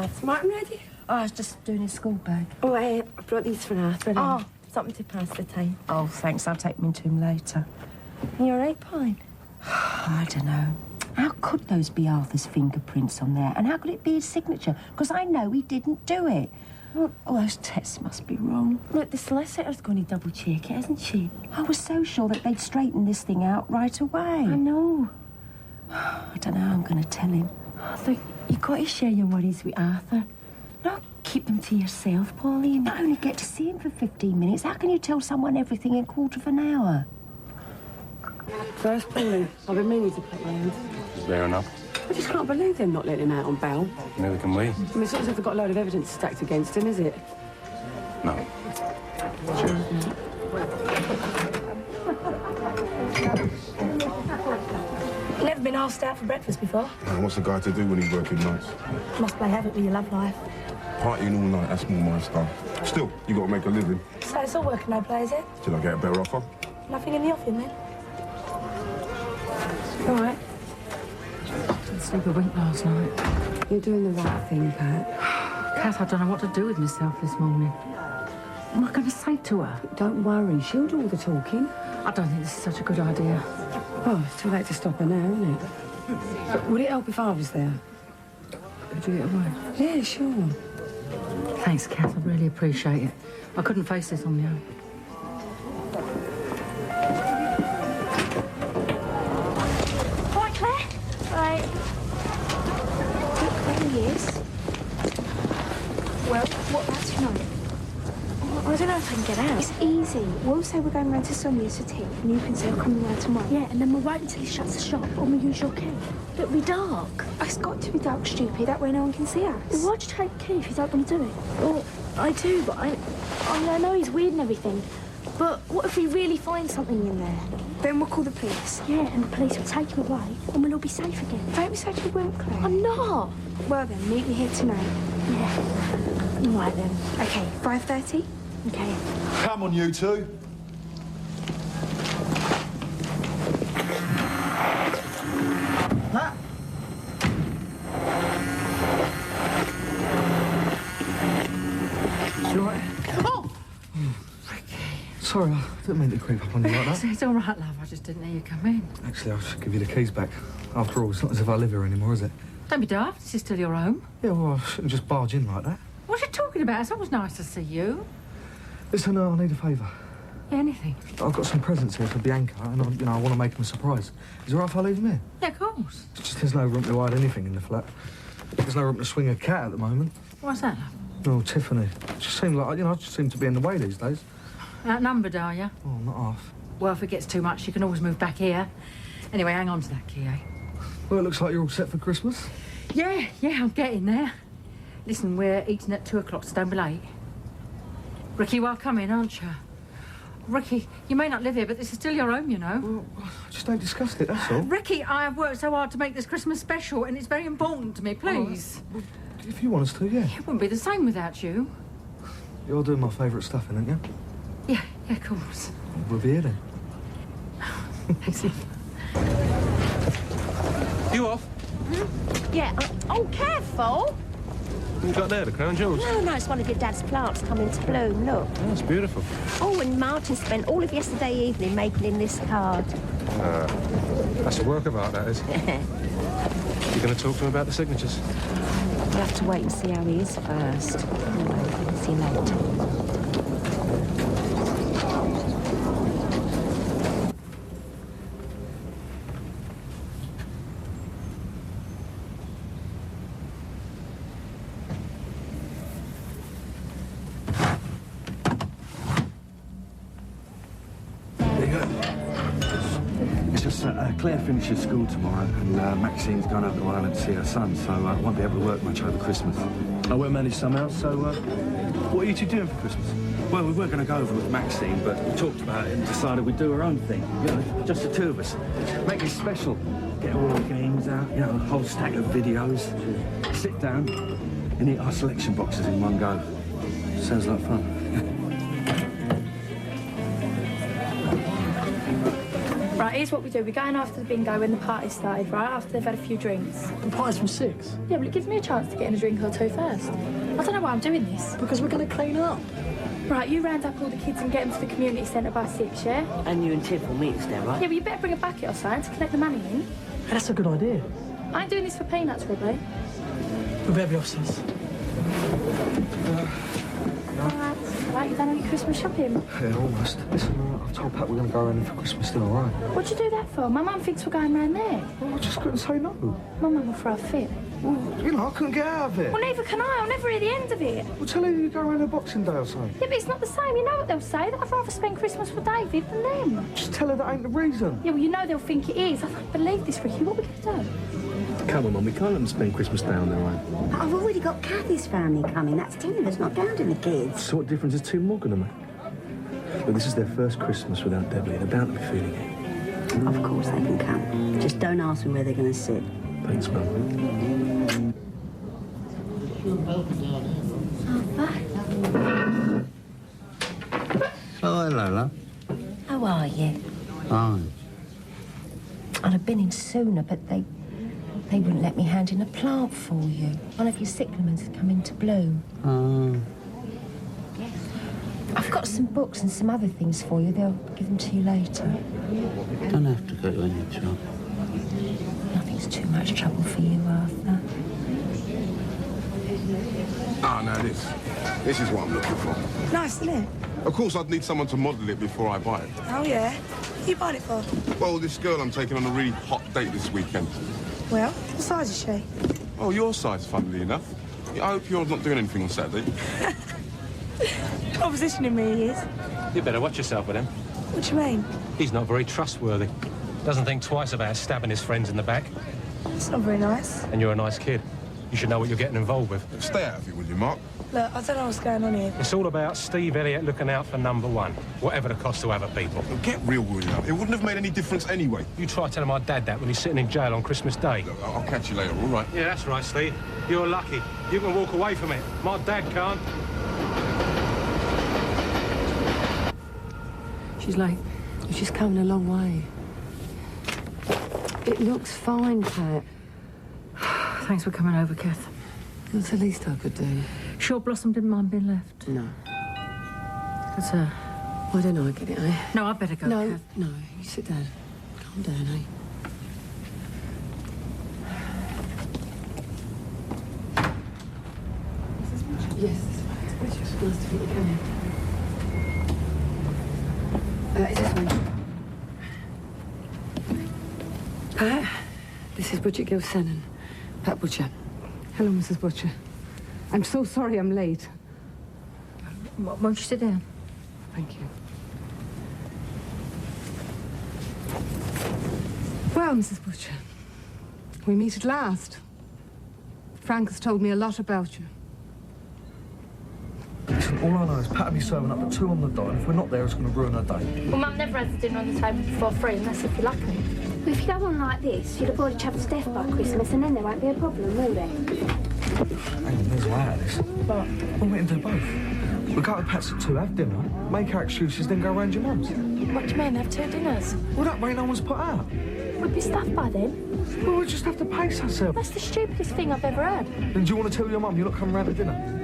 lads. Martin ready? Oh, I was just doing his school bag. Oh, I brought these for Arthur. Oh. Something to pass the time. Oh, thanks. I'll take them into him later. You all right, Pauline? I don't know. How could those be Arthur's fingerprints on there? And how could it be his signature? Because I know he didn't do it. Well, those tests must be wrong. Look, the solicitor's going to double-check it, isn't she? I was so sure that they'd straighten this thing out right away. I know. I don't know how I'm going to tell him. Look, you've got to share your worries with Arthur. Not keep them to yourself, Pauline. I only get to see him for 15 minutes. How can you tell someone everything in a quarter of an hour? First, Pauline, I've been meaning to put my hand. Fair enough. I just can't believe them not letting him out on bail. Neither can we. I mean, it's not as if they've got a load of evidence stacked against him, is it? No. Never been asked out for breakfast before. What's a guy to do when he's working nights? Must play havoc with your love life. Partying all night, that's more my style. Still, you got to make a living. So it's all work and no play, is it? Till I get a better offer. Nothing in the offing, then? All right. Didn't sleep a wink last night. You're doing the right thing, Pat. Kath, I don't know what to do with myself this morning. What am I going to say to her? Don't worry, she'll do all the talking. I don't think this is such a good idea. Oh, it's too late to stop her now, isn't it? Would it help if I was there? Could you get away? Yeah, sure. Thanks, Kath. I really appreciate it. I couldn't face this on my own. All right, Claire. Right. Look, there he is. Well, what about tonight? I don't know if I can get out. It's easy. We'll say we're going round to Sonia's for tea, and you can say we're coming round tomorrow. Yeah, and then we'll wait until he shuts the shop, and we'll use your key. It'll be dark. It's got to be dark, stupid. That way no one can see us. Well, why'd you take the key if you don't want to do it? Well, I do, but I know he's weird and everything. But what if we really find something in there? Then we'll call the police. Yeah, and the police will take him away, and we'll all be safe again. Don't be such a wimp, Claire. I'm not. Well then, meet me here tonight. Yeah. All right, then. Okay, 5:30? Okay. Come on, you two. You all right? Oh! Sorry, I didn't mean to creep up on you like that. It's all right, love. I just didn't hear you come in. Actually, I'll just give you the keys back. After all, it's not as if I live here anymore, is it? Don't be daft. This is still your home. Yeah, well, I shouldn't just barge in like that. What are you talking about? It's always nice to see you. Listen, I need a favour. Yeah, anything. I've got some presents here for Bianca, and I want to make them a surprise. Is it all right if I leave them here? Yeah, of course. It's just there's no room to hide anything in the flat. There's no room to swing a cat at the moment. What's that, love? Oh, Tiffany. It just seemed like, I just seem to be in the way these days. Outnumbered, are you? Oh, not half. Well, if it gets too much, you can always move back here. Anyway, hang on to that key, eh? Well, it looks like you're all set for Christmas. Yeah, I'm getting there. Listen, we're eating at 2 o'clock, so don't be late. Ricky, well, come in, aren't you? Ricky, you may not live here, but this is still your home, you know. Well, I just don't discuss it, that's all. Ricky, I have worked so hard to make this Christmas special, and it's very important to me, please. Well, if you want us to, yeah. It wouldn't be the same without you. You're doing my favourite stuff, aren't you? Yeah, of course. We'll be here then. Thanks, love. You off? Yeah. Oh, careful. What you got there, the crown jewels? No, it's one of your dad's plants come into bloom, look. Oh, that's beautiful. Oh, and Martin spent all of yesterday evening making him this card. That's a work of art, that is. You going to talk to him about the signatures? We'll have to wait and see how he is first. Anyway, see you later. Claire finishes school tomorrow, and Maxine's gone up to Ireland to see her son, so I won't be able to work much over Christmas. I won't manage somehow, so what are you two doing for Christmas? Well, we were going to go over with Maxine, but we talked about it and decided we'd do our own thing, you know, just the two of us. Make it special. Get all the games out, you know, a whole stack of videos. Sit down and eat our selection boxes in one go. Sounds like fun. Right, Right, here's what we do. We're going after the bingo when the party started, right? After they've had a few drinks. The party's from 6. Yeah, but it gives me a chance to get in a drink or two first. I don't know why I'm doing this. Because we're going to clean up. Right, you round up all the kids and get them to the community centre by 6, yeah? And you and Tiff will meet us there, right? Yeah, but you better bring a bucket or something to collect the money in. Hey, that's a good idea. I ain't doing this for peanuts, Robbie. We better be off, sis. Right, you done all your Christmas shopping? Yeah, almost. Listen, I've told Pat we're going to go around in for Christmas dinner, all right? What'd you do that for? My mum thinks we're going round there. Well, I just couldn't say no. My mum will throw a fit. Well, you know, I couldn't get out of it. Well, neither can I. I'll never hear the end of it. Well, tell her you go around a Boxing Day or something. Yeah, but it's not the same. You know what they'll say, that I'd rather spend Christmas with David than them. Just tell her that ain't the reason. Yeah, well, you know they'll think it is. I don't believe this, Ricky. What are we going to do? Come on, Mum, we can't let them spend Christmas down there, right? But I've already got Kathy's family coming. That's 10 of us, not counting the kids. So what difference is 2 more going to make? But this is their first Christmas without Debbie. They're bound to be feeling it. Of course they can come. Just don't ask me where they're going to sit. Thanks, Mum. Oh, hello, love. How are you? Fine. I'd have been in sooner, but they wouldn't let me hand in a plant for you. One of your cyclamens has come into bloom. Oh. I've got some books and some other things for you. They'll give them to you later. Don't have to go to any trouble. Nothing's too much trouble for you, Arthur. Ah, no, this is what I'm looking for. Nice, isn't it? Of course, I'd need someone to model it before I buy it. Oh, yeah? Who you buying it for? Well, this girl I'm taking on a really hot date this weekend. Well, what size is she? Oh, your size, funnily enough. Yeah, I hope you're not doing anything on Saturday. What position in me he is? You better watch yourself with him. What do you mean? He's not very trustworthy. Doesn't think twice about stabbing his friends in the back. It's not very nice. And you're a nice kid. You should know what you're getting involved with. Stay out of it, will you, Mark? Look, I don't know what's going on here. It's all about Steve Elliott looking out for number 1, whatever the cost to other people. Get real, will you? It wouldn't have made any difference anyway. You try telling my dad that when he's sitting in jail on Christmas Day. Look, I'll catch you later, all right? Yeah, that's right, Steve. You're lucky. You can walk away from it. My dad can't. She's late. She's coming a long way. It looks fine, Pat. Thanks for coming over, Kath. That's the least I could do. Sure Blossom didn't mind being left? No. That's her. Why don't I get it, eh? No, I better go, No, Kath. no, you sit down. Calm down, eh? Yes, it's just nice to meet you. Come here. Is this one? Pat, this is Bridget Gilsenan. Pat Butcher. Hello, Mrs. Butcher. I'm so sorry I'm late. Won't you sit down? Thank you. Well, Mrs. Butcher, we meet at last. Frank has told me a lot about you. Listen, all I know is Pat will be serving up at 2 on the dot, and if we're not there, it's going to ruin her day. Well, Mum never has the dinner on the table before 3, unless if you're lucky. Well, if you go on like this, you'll have bored each other to death by Christmas, and then there won't be a problem, will there? Hang on, there's way out of this. But we'll wait and do both. We'll go to Pat's at 2, have dinner, make our excuses, then go round your mum's. What do you mean, have 2 dinners? Well, that way no one's put out. We'd be stuffed by then. Well, we'll just have to pace ourselves. That's the stupidest thing I've ever heard. Then do you want to tell your mum you're not coming round to dinner?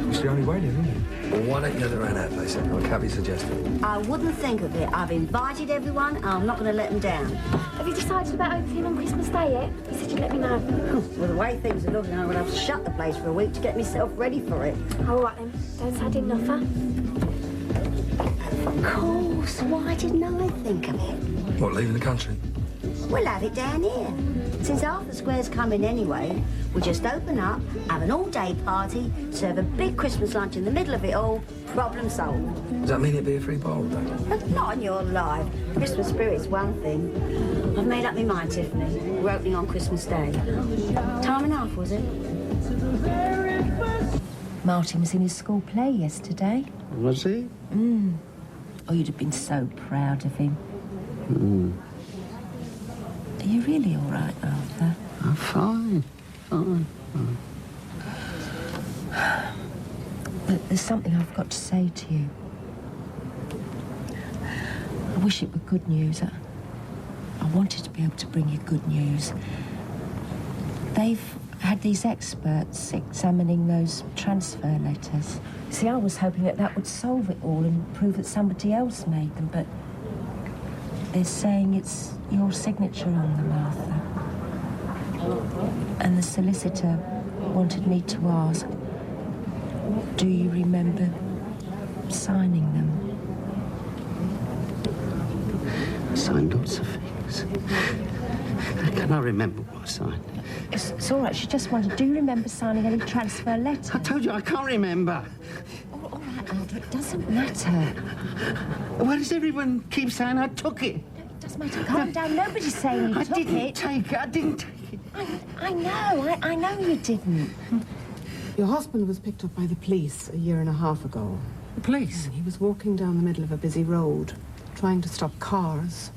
It's the only way then, isn't it? Well, why don't you go around that place, then, like Cabby suggested? I wouldn't think of it. I've invited everyone, and I'm not going to let them down. Have you decided about opening on Christmas Day yet? You said you'd let me know. Well, the way things are looking, I would have to shut the place for a week to get myself ready for it. All right, then. Don't say I didn't offer. Of course. Why didn't I think of it? What, leaving the country? We'll have it down here. Since half the square's coming anyway, we'll just open up, have an all-day party, serve a big Christmas lunch in the middle of it all, problem solved. Does that mean it'd be a free bar all day? Not on your life. Christmas spirit's one thing. I've made up my mind, Tiffany. We're opening on Christmas Day. Time and a half, was it? Martin was in his school play yesterday. Was he? Oh, you'd have been so proud of him. Are you really all right, Arthur? I'm fine. Fine. But there's something I've got to say to you. I wish it were good news. I wanted to be able to bring you good news. They've had these experts examining those transfer letters. See, I was hoping that that would solve it all and prove that somebody else made them, but they're saying it's your signature on them, Arthur. And the solicitor wanted me to ask, do you remember signing them? I signed lots of things. Can I remember what I signed? It's all right. She just wondered, do you remember signing any transfer letters? I told you I can't remember. All right, Arthur, it doesn't matter. Why does everyone keep saying I took it? It doesn't matter. Calm down. Nobody's saying you took it. I didn't take it. I didn't take it. I know. I know you didn't. Your husband was picked up by the police a year and a half ago. The police? He was walking down the middle of a busy road, trying to stop cars,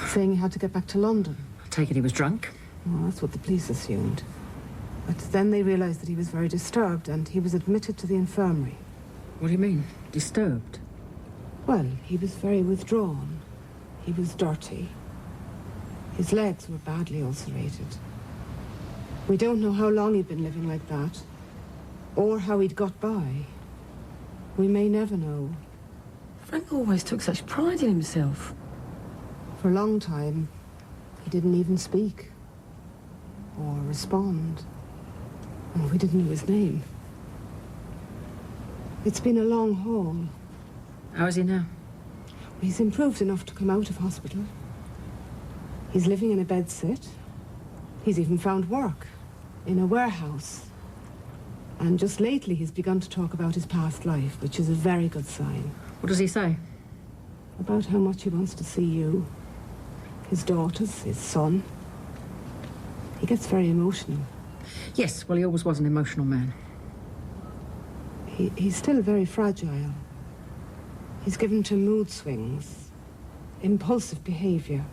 saying he had to get back to London. I take it he was drunk? Well, that's what the police assumed. But then they realised that he was very disturbed and he was admitted to the infirmary. What do you mean, disturbed? Well, he was very withdrawn. He was dirty. His legs were badly ulcerated. We don't know how long he'd been living like that, or how he'd got by. We may never know. Frank always took such pride in himself. For a long time, he didn't even speak or respond. And we didn't know his name. It's been a long haul. How is he now? He's improved enough to come out of hospital. He's living in a bedsit. He's even found work in a warehouse. And just lately he's begun to talk about his past life, which is a very good sign. What does he say? About how much he wants to see you, his daughters, his son. He gets very emotional. Yes, well, he always was an emotional man. He's still very fragile. He's given to mood swings, impulsive behavior.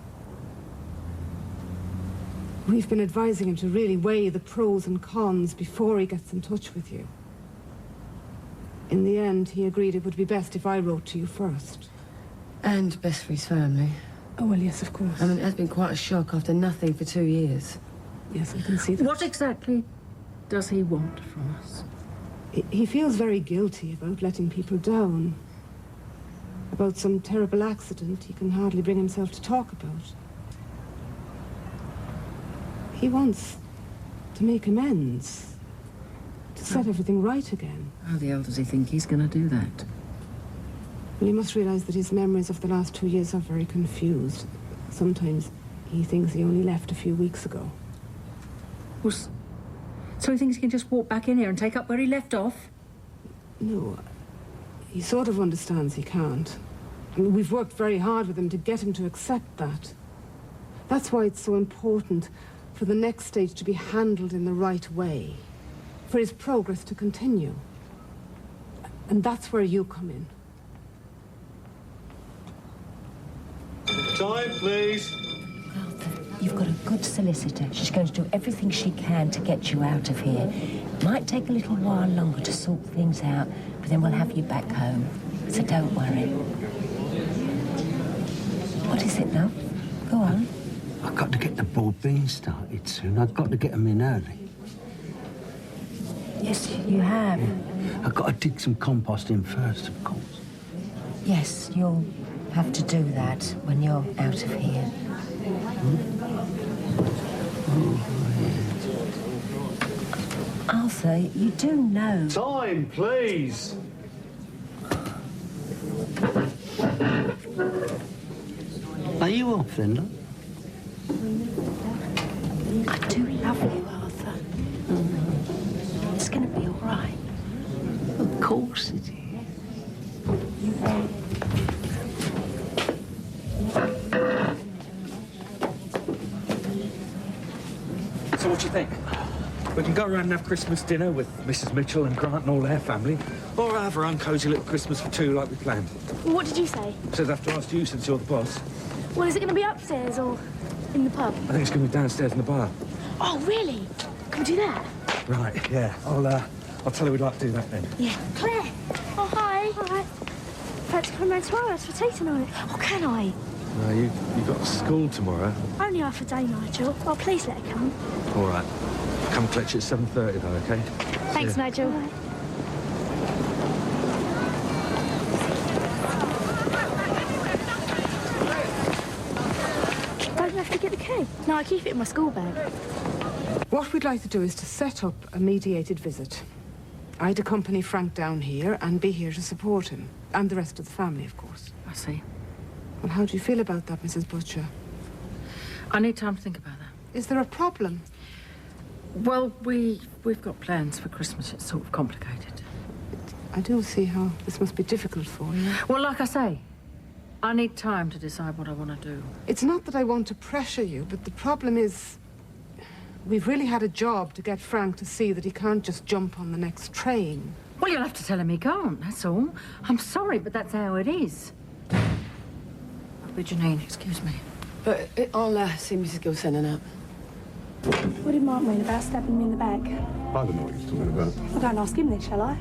We've been advising him to really weigh the pros and cons before he gets in touch with you. In the end, he agreed it would be best if I wrote to you first. And best for his family. Oh, well, yes, of course. I mean, it has been quite a shock after nothing for 2 years. Yes, I can see that. What exactly does he want from us? He feels very guilty about letting people down. About some terrible accident he can hardly bring himself to talk about. He wants to make amends, to set everything right again. How the hell does he think he's going to do that? Well, he must realise that his memories of the last 2 years are very confused. Sometimes he thinks he only left a few weeks ago. Well, so he thinks he can just walk back in here and take up where he left off? No, he sort of understands he can't. I mean, we've worked very hard with him to get him to accept that. That's why it's so important for the next stage to be handled in the right way, for his progress to continue. And that's where you come in. Time, please. Arthur, you've got a good solicitor. She's going to do everything she can to get you out of here. Might take a little while longer to sort things out, but then we'll have you back home. So don't worry. What is it, love? Go on. I've got to get the boiled beans started soon. I've got to get them in early. Yes, you have. I've got to dig some compost in first, of course. Yes, you'll have to do that when you're out of here. Arthur, you do know... Time, please. Are you off then, love? I do love you, Arthur. It's going to be all right. Of course it is. So what do you think? We can go around and have Christmas dinner with Mrs. Mitchell and Grant and all their family, or have our own cosy little Christmas for two like we planned. What did you say? Says I have to ask you since you're the boss. Well, is it going to be upstairs or in the pub? I think it's going to be downstairs in the bar. Oh, really? Can we do that? Right, yeah. I'll tell her we'd like to do that then. Yeah. Claire! Oh, hi. Hi. to come round to our house for tea tonight. Or can I? No, you got school tomorrow. Only half a day, Nigel. Oh, please let her come. All right. Come collect you at 7:30 though, OK? Thanks, Nigel. Don't you have to get the key? No, I keep it in my school bag. What we'd like to do is to set up a mediated visit. I'd accompany Frank down here and be here to support him. And the rest of the family, of course. I see. Well, how do you feel about that, Mrs. Butcher? I need time to think about that. Is there a problem? Well, we've got plans for Christmas. It's sort of complicated. I do see how this must be difficult for you. Well, like I say, I need time to decide what I want to do. It's not that I want to pressure you, but the problem is we've really had a job to get Frank to see that he can't just jump on the next train. Well, you'll have to tell him he can't, that's all. I'm sorry, but that's how it is. Janine, excuse me. I'll see Mrs. Gilsenan out. What did Mark mean about stabbing me in the back? I don't know what he's talking about. I'll go and ask him then, shall I?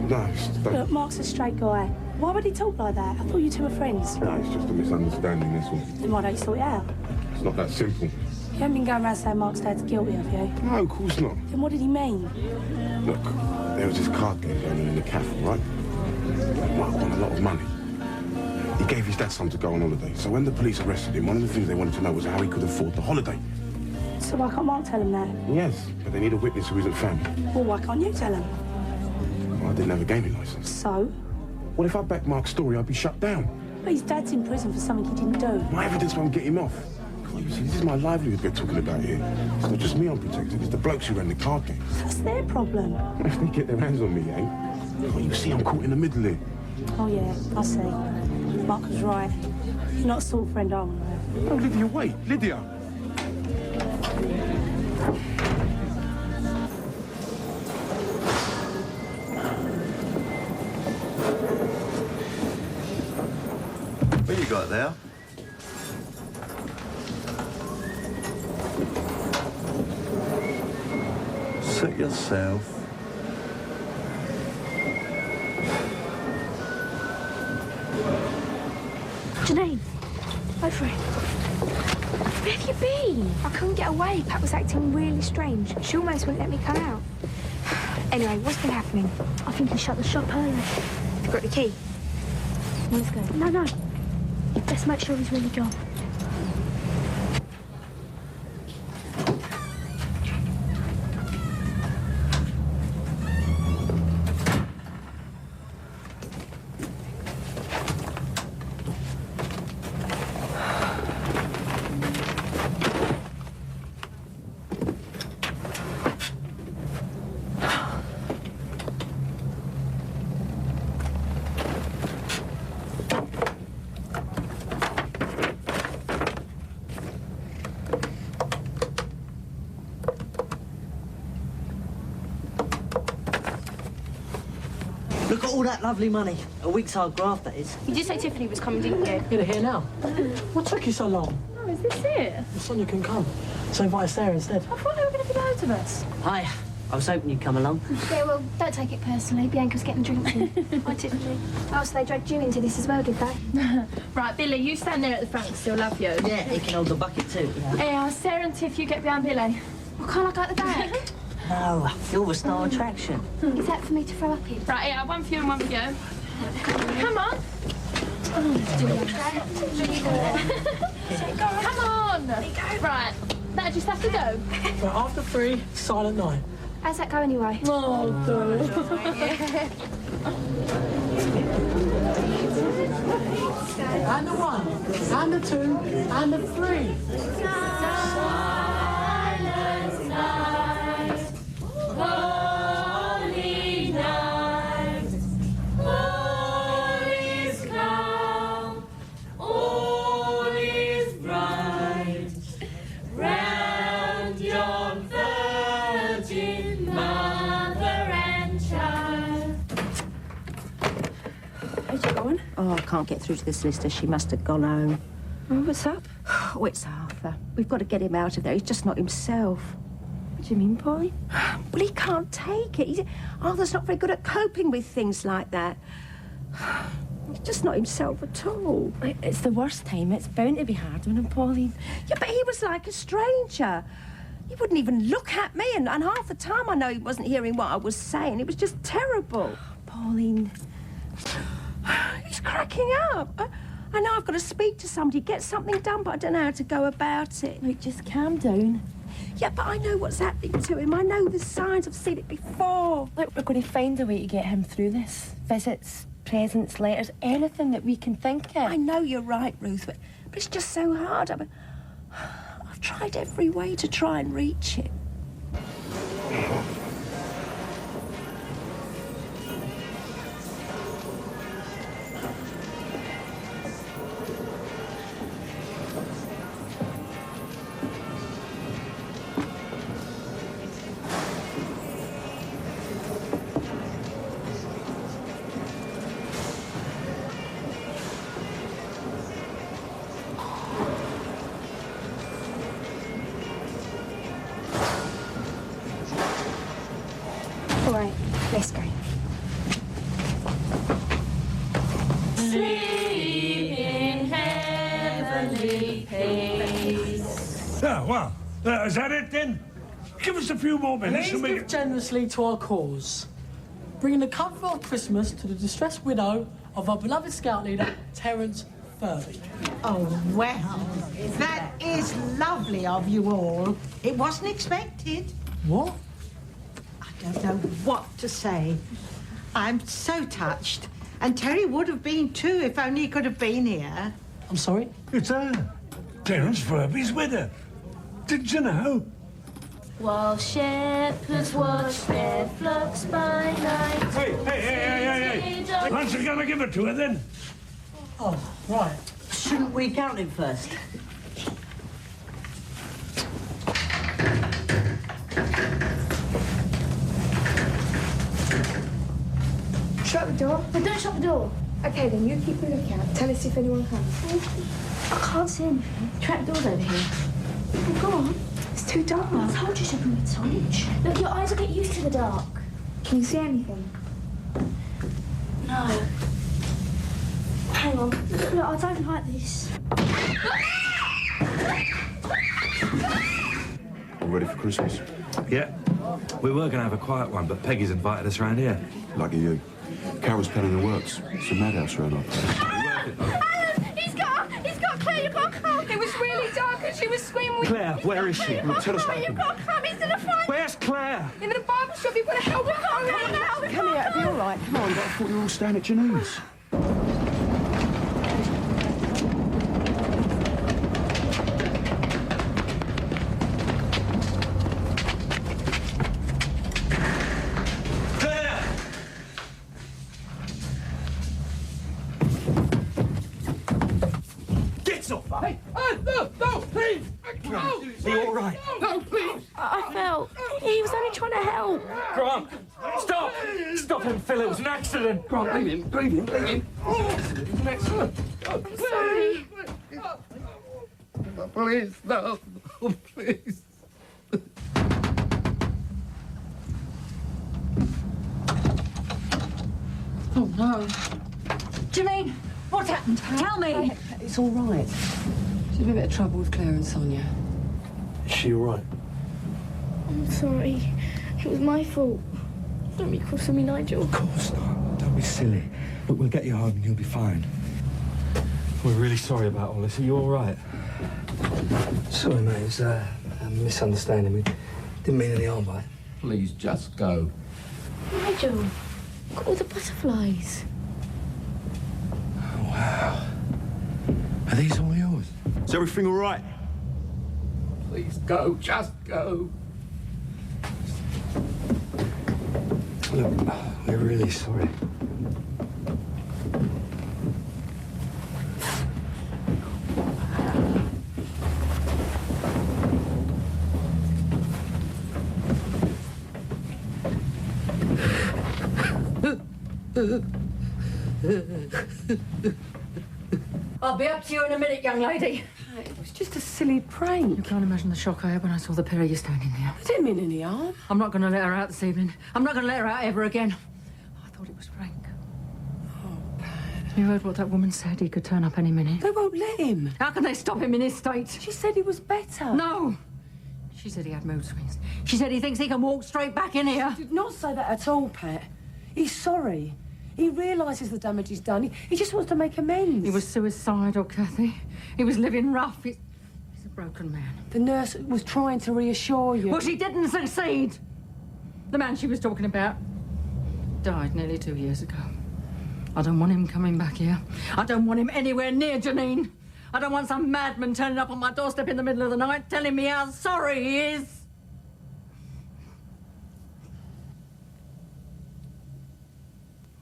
No, it's Look, Mark's a straight guy. Why would he talk like that? I thought you two were friends. No, it's just a misunderstanding, that's all. Then why don't you sort it out? It's not that simple. You haven't been going around saying Mark's dad's guilty, have you? No, of course not. Then what did he mean? Look, there was this card game going on in the cafe, right? Mark won a lot of money. He gave his dad some to go on holiday. So when the police arrested him, one of the things they wanted to know was how he could afford the holiday. So why can't Mark tell him that? Yes, but they need a witness who isn't family. Well, why can't you tell him? Well, I didn't have a gaming license. So? Well, if I backed Mark's story, I'd be shut down. But his dad's in prison for something he didn't do. My evidence won't get him off. Well, you see, this is my livelihood we're talking about here. It's not just me I'm protected, it's the blokes who ran the card game. That's their problem. If they get their hands on me, eh? Well, you see, I'm caught in the middle here. Oh, yeah, I see. Mark was right. You're not a sort of friend I want to have. Oh, Lydia, wait. Lydia! What you got there? Suit yourself. Janine, over it. Where have you been? I couldn't get away. Pat was acting really strange. She almost wouldn't let me come out. Anyway, what's been happening? I think he shut the shop early. You've got the key? Let's go. No. Let's make sure he's really gone. Look at all that lovely money. A week's hard graft, that is. You did say Tiffany was coming, didn't you? You're here now. What took you so long? Oh, is this it? Well, Sonia can come. So invite Sarah instead. I thought there were going to be loads of us. Hi. I was hoping you'd come along. Yeah, well, don't take it personally. Bianca's getting drinks in. Hi, Tiffany. Oh, so they dragged you into this as well, did they? Right, Billy, you stand there at the front because he'll love you. Yeah, he can hold the bucket too. Yeah, Sarah and Tiff, you get behind Billy. Well, can't I go at the back? No, you're the star attraction. Is that for me to throw up in? Right, yeah, one for you and one for you. Come on. Come on. Right, that just have to go. Right, after 3, silent night. How's that go anyway? Oh, And the 1, and the 2, and the 3. Holy night, all is calm, all is bright, round yon Virgin Mother and Child. Where's she going? Oh, I can't get through to the solicitor. She must have gone home. Oh, what's up? Oh, it's Arthur. We've got to get him out of there. He's just not himself. What do you mean, Polly? Well, he can't take it. Arthur's not very good at coping with things like that. He's just not himself at all. It's the worst time. It's bound to be hard on him, Pauline. Yeah, but he was like a stranger. He wouldn't even look at me, and half the time I know he wasn't hearing what I was saying. It was just terrible. Pauline. He's cracking up. I know I've got to speak to somebody, get something done, but I don't know how to go about it. Look, just calm down. Yeah, but I know what's happening to him. I know the signs. I've seen it before. Look, we're going to find a way to get him through this. Visits, presents, letters, anything that we can think of. I know you're right, Ruth, but it's just so hard. I've tried every way to try and reach him. All right, let's go. Sleep in heavenly peace. Yeah, well, is that it then? Give us a few more minutes Please and we give generously to our cause, bringing the comfort of Christmas to the distressed widow of our beloved scout leader, Terence Furby. Oh, well, that is lovely of you all. It wasn't expected. What? I don't know what to say. I'm so touched. And Terry would have been too if only he could have been here. I'm sorry? It's her. Terence Furby's widow. Didn't you know? While shepherds watch their flocks by night. Hey. Aren't you gonna give it to her then? Oh, right. Shouldn't we count him first? Shut the door. No, don't shut the door. Okay, then you keep a lookout. Tell us if anyone comes. I can't see anything. Trap doors over here. Oh, go on. It's too dark. I told you to bring a torch. Look, your eyes will get used to the dark. Can you see anything? No. Hang on. Look, I don't like this. All ready for Christmas? Yeah. We were going to have a quiet one, but Peggy's invited us round here. Lucky you. Carol's planning the works. It's a madhouse round up there. He's got Claire, you can't come. It was really dark and she was screaming. Claire, where is she? Tell us what You happened. can't come. He's in the front. Where's Claire? In the barber shop. You've got to help him. Come now. Come here, it'll be all right. Come on, but I thought you were all staying at Janine's. No, please! Are you all right? No, please! I fell. He was only trying to help. Grant, stop! Stop him, Phil. It was an accident. Grant, leave him. Excellent. I'm sorry. Please, no. Oh, please. Oh, no. Janine, what's happened? Tell me. It's all right. She's in a bit of trouble with Claire and Sonia. Is she all right? I'm sorry. It was my fault. Don't be cross with me, Nigel. Of course not. Don't be silly. Look, we'll get you home and you'll be fine. We're really sorry about all this. Are you all right? Sorry, mate. It's a misunderstanding. We didn't mean any harm by it. Please just go. Nigel, look at all the butterflies. Oh, wow. Are these all yours? Is everything all right? Please go, just go. Look, we're really sorry. I'll be up to you in a minute, young lady. It was just a silly prank. You can't imagine the shock I had when I saw the pair of you standing there. I didn't mean any harm. I'm not going to let her out this evening. I'm not going to let her out ever again. I thought it was Frank. Oh, Pat. You heard what that woman said? He could turn up any minute. They won't let him. How can they stop him in his state? She said he was better. No. She said he had mood swings. She said he thinks he can walk straight back in here. She did not say that at all, Pat. He's sorry. He realises the damage he's done. He just wants to make amends. He was suicidal, Kathy. He was living rough. He's a broken man. The nurse was trying to reassure you. Well, she didn't succeed. The man she was talking about died nearly 2 years ago. I don't want him coming back here. I don't want him anywhere near Janine. I don't want some madman turning up on my doorstep in the middle of the night telling me how sorry he is.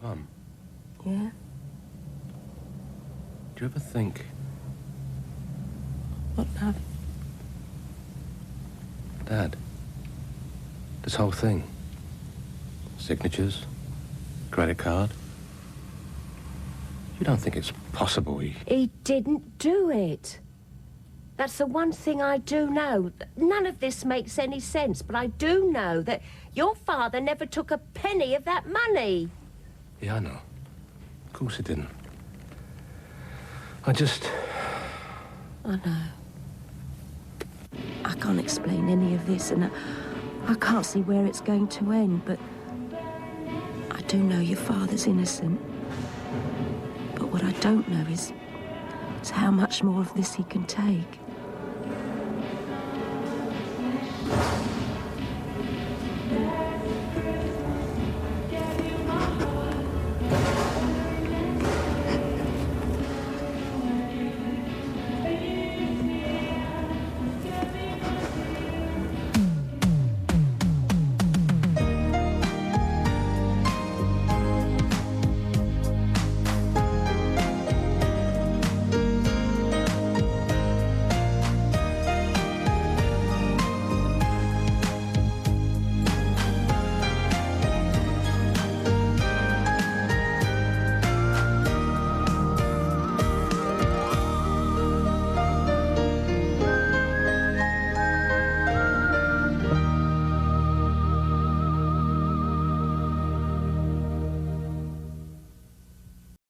Mum, Yeah? do you ever think... What, love? Dad, this whole thing, signatures, credit card, you don't think it's possible He didn't do it. That's the one thing I do know. None of this makes any sense, but I do know that your father never took a penny of that money. Yeah, I know. Of course he didn't. I just... I know. I can't explain any of this, and I can't see where it's going to end, but I do know your father's innocent. But what I don't know is how much more of this he can take.